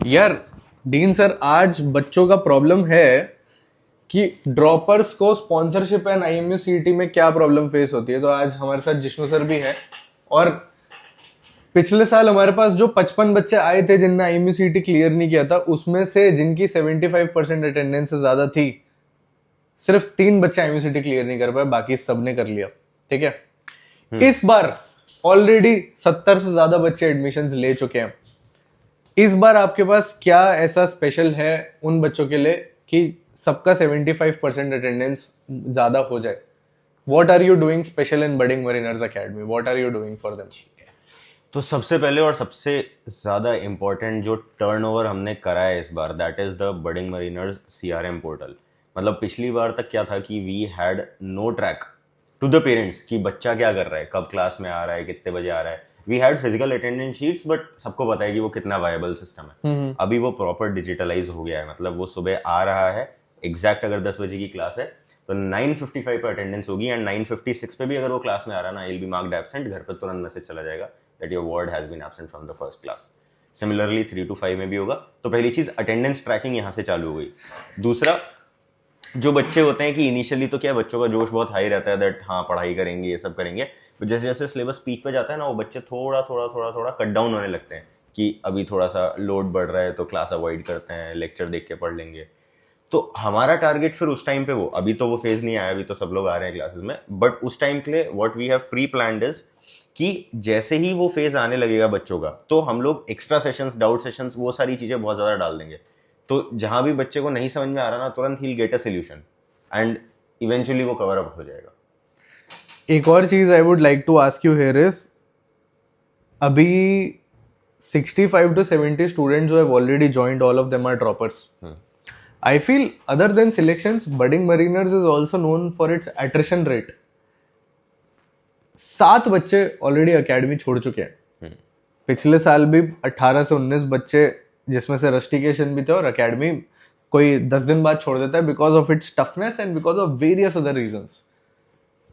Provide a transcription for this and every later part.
यार dean sir, आज बच्चों का प्रॉब्लम है कि ड्रॉपर्स को स्पॉन्सरशिप एंड आईएमयू सीईटी में क्या प्रॉब्लम फेस होती है। तो आज हमारे साथ जिष्णु सर भी है। और पिछले साल हमारे पास जो 55 बच्चे आए थे जिनने आईएमयू सीईटी क्लियर नहीं किया था, उसमें से जिनकी 75% अटेंडेंस से ज्यादा थी, सिर्फ 3 बच्चे आईएमयू सीईटी क्लियर नहीं कर पाए, बाकी सबने कर लिया। ठीक है। इस बार ऑलरेडी 70 से ज्यादा बच्चे एडमिशंस ले चुके हैं। इस बार आपके पास क्या ऐसा स्पेशल है उन बच्चों के लिए कि सबका 75% अटेंडेंस ज्यादा हो जाए? What are you doing special in Budding Mariners Academy? What are you doing for them? तो सबसे पहले और सबसे ज़्यादा इम्पोर्टेंट जो टर्नओवर हमने करा है इस बार, that is the budding mariners CRM portal. मतलब पिछली बार तक क्या था कि we had no track to the parents कि बच्चा क्या कर रहा है, कब क्लास में आ रहा है, कितने बजे आ रहा है। We had physical attendance sheets, but सबको पता है कि वो कितना वायबल सिस्टम है। अभी वो प्रॉपर डिजिटलाइज हो गया है। मतलब वो सुबह आ रहा है एग्जैक्ट, अगर 10 बजे की क्लास है तो 9:55 पर अटेंडेंस होगी, एंड 9:56 पे भी अगर वो क्लास में आ रहा है ना, विल बी मार्क्ड एब्सेंट। घर पर तुरंत मैसेज चला जाएगा that your ward has been absent from the first class. Similarly 3 to 5 में भी होगा। तो पहली चीज अटेंडेंस ट्रैकिंग यहाँ से चालू हो गई। दूसरा, जो बच्चे होते हैं कि इनिशियली तो क्या बच्चों का जोश बहुत हाई रहता है दैट हाँ पढ़ाई करेंगे, ये सब करेंगे। तो जैसे जैसे सिलेबस पीक पे जाता है ना, वो बच्चे थोड़ा थोड़ा थोड़ा थोड़ा कट डाउन होने लगते हैं कि अभी थोड़ा सा लोड बढ़ रहा है तो क्लास अवॉइड करते हैं, लेक्चर देख के पढ़ लेंगे। तो हमारा टारगेट फिर उस टाइम पे, वो अभी तो वो फेज नहीं आया, अभी तो सब लोग आ रहे हैं क्लासेस में, बट उस टाइम के लिए what we have pre planned is कि जैसे ही वो फेज आने लगेगा बच्चों का, तो हम लोग एक्स्ट्रा सेशंस, डाउट सेशंस, वो सारी चीजें बहुत ज्यादा डाल देंगे। तो जहां भी बच्चे को नहीं समझ में आ रहा ना, तुरंत ही get a solution and eventually वो कवर अप हो जाएगा। एक और चीज I would like to ask you here is, अभी 65 to 70 स्टूडेंट्स जो have already joined, all of them are droppers. I feel other than selections, budding mariners is also known for its attrition rate. 7 बच्चे already academy छोड़ चुके हैं। पिछले साल भी 18 से 19 बच्चे, जिसमें से रस्टिकेशन भी थे, और अकेडमी कोई 10 दिन बाद छोड़ देता है because of its toughness and because of various other reasons.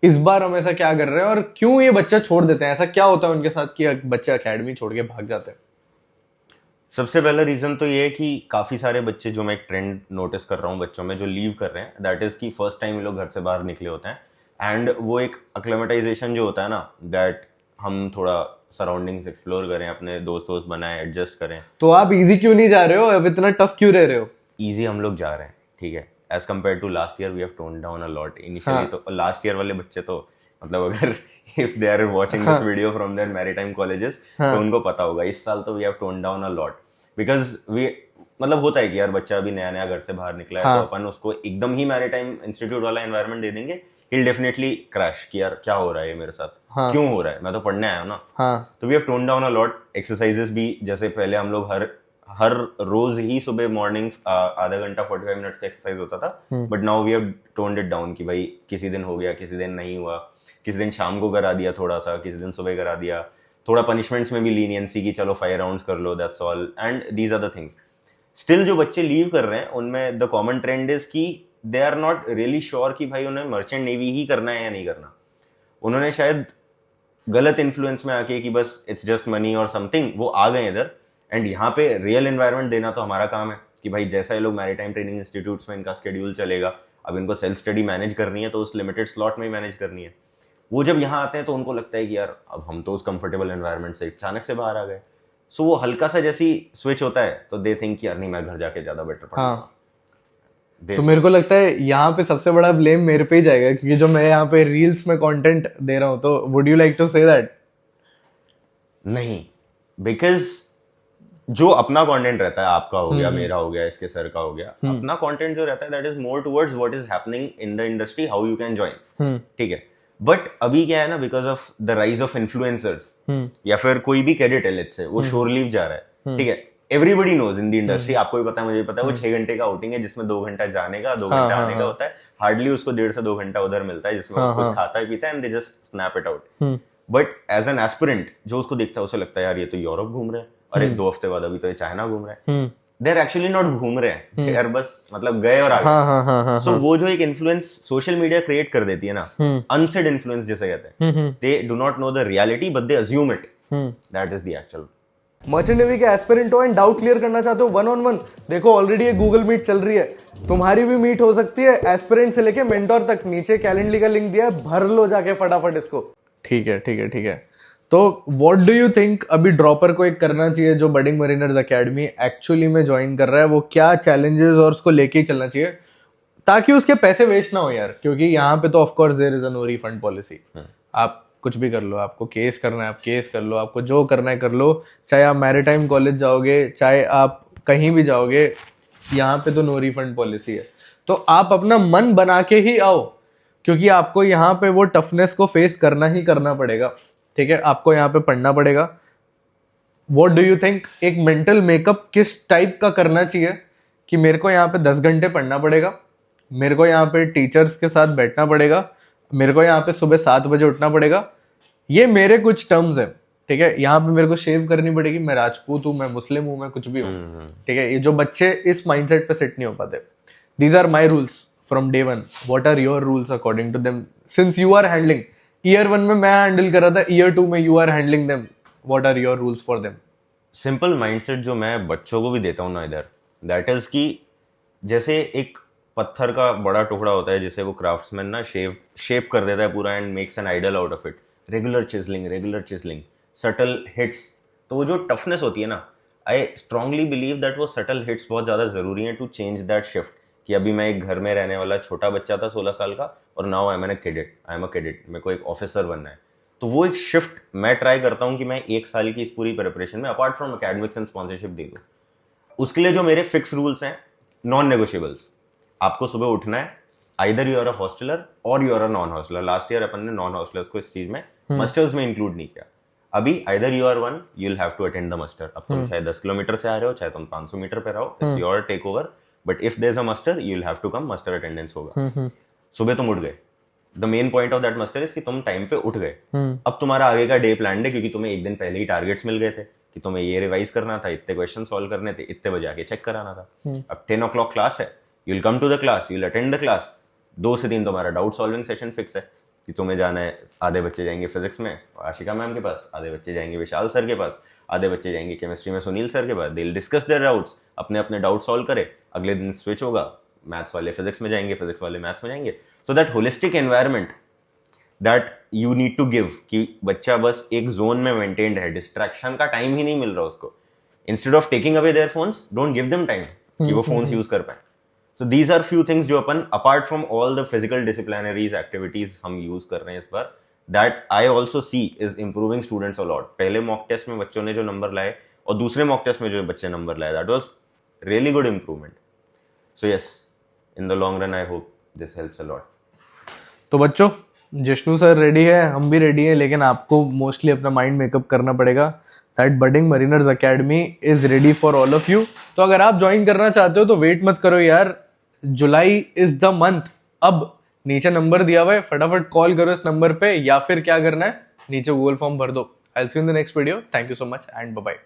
इस बार हम ऐसा क्या कर रहे हैं और क्यों ये बच्चे छोड़ देते हैं? ऐसा क्या होता है उनके साथ कि बच्चे अकेडमी छोड़ के भाग जाते हैं? सबसे पहला रीजन तो ये है कि काफी सारे बच्चे, जो मैं एक ट्रेंड नोटिस कर रहा हूँ बच्चों में जो लीव कर रहे हैं, दैट इज कि फर्स्ट टाइम लोग घर से बाहर निकले होते हैं, एंड वो एक अक्लेमेटाइजेशन जो होता है ना, दैट हम थोड़ा सराउंडिंग्स एक्सप्लोर करें, अपने दोस्त बनाएं, एडजस्ट करें। तो आप इजी क्यों नहीं जा रहे हो? अब इतना टफ क्यों रह रहे हो? इजी हम लोग जा रहे हैं, ठीक है, as compare to last year we have tone down a lot. Initially तो लास्ट ईयर वाले बच्चे तो मतलब अगर if they are watching this video from there maritime colleges तो उनको पता होगा, इस साल तो we have tone down a lot because we, मतलब होता है कि यार बच्चा अभी नया नया घर से बाहर निकला है, तो अपन उसको एकदम ही मैरीटाइम इंस्टीट्यूट वाला एनवायरनमेंट दे देंगे, he'll definitely crash कि यार क्या हो रहा है मेरे साथ, क्यों हो रहा है, मैं तो पढ़ने आया हूँ ना। तो we have tone down a lot. Exercises भी, जैसे पहले हम लोग हर रोज ही सुबह मॉर्निंग आधा घंटा 45 मिनट्स का एक्सरसाइज होता था, but now we have toned it down कि भाई किसी दिन हो गया, किसी दिन नहीं हुआ, किसी दिन शाम को करा दिया थोड़ा सा, किसी दिन सुबह करा दिया। थोड़ा पनिशमेंट्स में भी लीनियंसी की, चलो 5 राउंड्स कर लो, that's all, and these are the things. Still जो बच्चे लीव कर रहे हैं उनमें द कॉमन ट्रेंड इज कि they are not really sure कि भाई उन्हें मर्चेंट नेवी ही करना है या नहीं करना। उन्होंने शायद गलत इन्फ्लुएंस में आके कि बस इट्स जस्ट मनी और समथिंग, वो आ गए इधर। एंड यहाँ पे रियल एनवायरनमेंट देना तो हमारा काम है कि भाई जैसा ये लोग मैरीटाइम ट्रेनिंग इंस्टीट्यूट्स में इनका शेड्यूल चलेगा, अब इनको सेल्फ स्टडी मैनेज करनी है तो उस लिमिटेड स्लॉट में ही मैनेज करनी है। वो जब यहाँ आते हैं तो उनको लगता है कि यार अब हम तो उस कंफर्टेबल एनवायरनमेंट से अचानक से बाहर आ गए। सो वो हल्का सा जैसी स्विच होता है तो दे थिंक यार नहीं, मैं घर जाके ज्यादा बेटर पढ़ूंगा। तो मेरे को लगता है यहाँ पे सबसे बड़ा ब्लेम मेरे पे ही जाएगा, क्योंकि जो मैं यहाँ पे रील्स में कंटेंट दे रहा हूँ। तो would you like to say that? नहीं, बिकॉज जो अपना कंटेंट रहता है, आपका हो गया, मेरा हो गया, इसके सर का हो गया, अपना कंटेंट जो रहता है that is more towards what is happening in the industry, how you can join, ठीक है। बट अभी क्या है ना, because of the rise of influencers, या फिर कोई भी कैडेट है, लेट्स से वो शोर लीव जा रहा है, ठीक है, everybody knows in the industry, आपको भी पता है, मुझे भी पता है, वो 6 घंटे का आउटिंग है जिसमें 2 घंटा जाने का, 2 घंटा आने का होता है। हार्डली उसको 1.5 से 2 घंटा उधर मिलता है जिसमें वो कुछ खाता है पीता है, and they just snap it out. But as an aspirant जो उसको देखता है, उसे लगता है यार ये तो यूरोप घूम रहे हैं, और 2 हफ्ते बाद अभी तो ये चाइना घूम रहे हैं। दे आर एक्चुअली नॉट घूम रहे हैं, दे आर बस मतलब गए और आ गए। सो वो जो एक इन्फ्लुएंस सोशल मीडिया क्रिएट कर देती है ना, अनसेड इन्फ्लुएंस जिसे कहते हैं, they do not know the reality but they assume it, that is the actual merchant navy के एस्पिरेंट हो एंड डाउट क्लियर करना चाहते हो 1-on-1, देखो ऑलरेडी ये गूगल मीट चल रही है, तुम्हारी भी मीट हो सकती है, एस्पिरेंट से लेके मेंटोर तक, नीचे कैलेंडली का लिंक दिया है, भर लो जाके फटाफट इसको। ठीक है ठीक है ठीक है। तो व्हाट डू यू थिंक अभी ड्रॉपर को एक करना चाहिए जो बडिंग मरीनर्स एकेडमी एक्चुअली में ज्वाइन कर रहा है, वो क्या चैलेंजेस और उसको लेके ही चलना चाहिए ताकि उसके पैसे वेस्ट ना हो यार, क्योंकि यहाँ पे तो of course there is a no refund policy. आप कुछ भी कर लो, आपको केस करना है आप केस कर लो, आपको जो करना है कर लो, चाहे आप मैरीटाइम कॉलेज जाओगे, चाहे आप कहीं भी जाओगे, यहाँ पे तो नो रिफंड पॉलिसी है। तो आप अपना मन बना के ही आओ, क्योंकि आपको यहाँ पे वो टफनेस को फेस करना ही करना पड़ेगा। ठीक है, आपको यहाँ पे पढ़ना पड़ेगा। व्हाट डू यू थिंक एक मेंटल मेकअप किस टाइप का करना चाहिए कि मेरे को यहाँ पे 10 घंटे पढ़ना पड़ेगा, मेरे को यहाँ पे टीचर्स के साथ बैठना पड़ेगा, मेरे को यहाँ पे सुबह 7 बजे उठना पड़ेगा, ये मेरे कुछ टर्म्स है। ठीक है, यहाँ पे मेरे को शेव करनी पड़ेगी, मैं राजपूत हूँ, मैं मुस्लिम हूँ, मैं कुछ भी हूँ। ठीक है, ये जो बच्चे इस माइंडसेट पे सेट नहीं हो पाते, these are my rules from day one. What are your rules according to them, since you are handling, year 1 में मैं हैंडल कर रहा था, ईयर 2 में you are handling them, what are your rules for them? Simple mindset जो मैं बच्चों को भी देता हूँ ना इधर, दैट इज कि जैसे एक पत्थर का बड़ा टुकड़ा होता है जिसे वो क्राफ्ट्समैन ना शेप कर देता है पूरा and makes an idol out of it, regular chiseling, subtle hits. तो वो जो टफनेस होती है ना, आई स्ट्रांगली बिलीव दैट वो सटल हिट्स बहुत ज़्यादा ज़रूरी हैं टू चेंज दैट शिफ्ट। कि अभी मैं एक घर में रहने वाला छोटा बच्चा था 16 साल का, और now I am a cadet, मेरे को एक ऑफिसर बनना है। तो वो एक शिफ्ट मैं ट्राई करता हूँ कि मैं 1 साल की इस पूरी प्रिपरेशन में apart from academics and sponsorship दे दूँ। उसके लिए जो मेरे फिक्स रूल्स हैं, नॉन नेगोशिएबल्स, आपको सुबह उठना है, either you are a hosteller or you are a non hosteller. Last year अपन ने नॉन हॉस्टलर्स को इस चीज में मस्टर्स में इंक्लूड नहीं किया। अभी either you are one, you will have to attend the muster. अब तुम चाहे 10 किलोमीटर से आ रहे हो, चाहे तुम 500 मीटर पे रहो, it's your take over, but if there is a muster you will have to come, muster attendance होगा। सुबह तुम उठ गए, the main point of that muster is कि तुम टाइम पे उठ गए। अब तुम्हारा आगे का डे प्लान है, क्योंकि तुम्हें एक दिन पहले ही टारगेट्स मिल गए थे कि तुम्हें ये रिवाइज करना था, इतने क्वेश्चन सॉल्व करने थे, इतने बजे आके चेक कराना था। अब 10 o'clock क्लास है, you will come to the class, you will attend the class. 2 से 3 तुम्हारा डाउट सॉल्विंग सेशन फिक्स है कि तुम्हें जाना है, आधे बच्चे जाएंगे फिजिक्स में आशिका मैम के पास, आधे बच्चे जाएंगे विशाल सर के पास, आधे बच्चे जाएंगे केमिस्ट्री में सुनील सर के पास। They will discuss their doubts, अपने अपने डाउट सॉल्व करे। अगले दिन स्विच होगा, मैथ्स वाले फिजिक्स में जाएंगे, फिजिक्स वाले मैथ्स में जाएंगे। So that holistic environment that you need to give, कि बच्चा बस एक जोन में मेंटेन्ड है, डिस्ट्रैक्शन का टाइम ही नहीं मिल रहा उसको। Instead of taking away their phones, don't give them time कि वो फोन्स यूज कर पाए। So these are few things जो अपन apart from all the physical disciplinaries activities हम यूज कर रहे हैं इस बार, that I also see is improving students a lot. पहले मॉक टेस्ट में बच्चों ने जो नंबर लाए और दूसरे मॉक टेस्ट में जो बच्चे नंबर लाए, that was really good improvement. So yes, in the long run I hope this helps a lot. तो बच्चों, जिष्णु सर रेडी है, हम भी रेडी हैं, लेकिन आपको मोस्टली अपना माइंड मेकअप करना पड़ेगा। That budding mariners academy is ready for all of you. तो अगर आप ज्वाइन करना चाहते हो तो वेट मत करो यार, जुलाई इज द मंथ। अब नीचे नंबर दिया हुआ है, फटाफट कॉल करो इस नंबर पे, या फिर क्या करना है, नीचे गूगल फॉर्म भर दो। I will see you in the next video. Thank you so much and bye bye.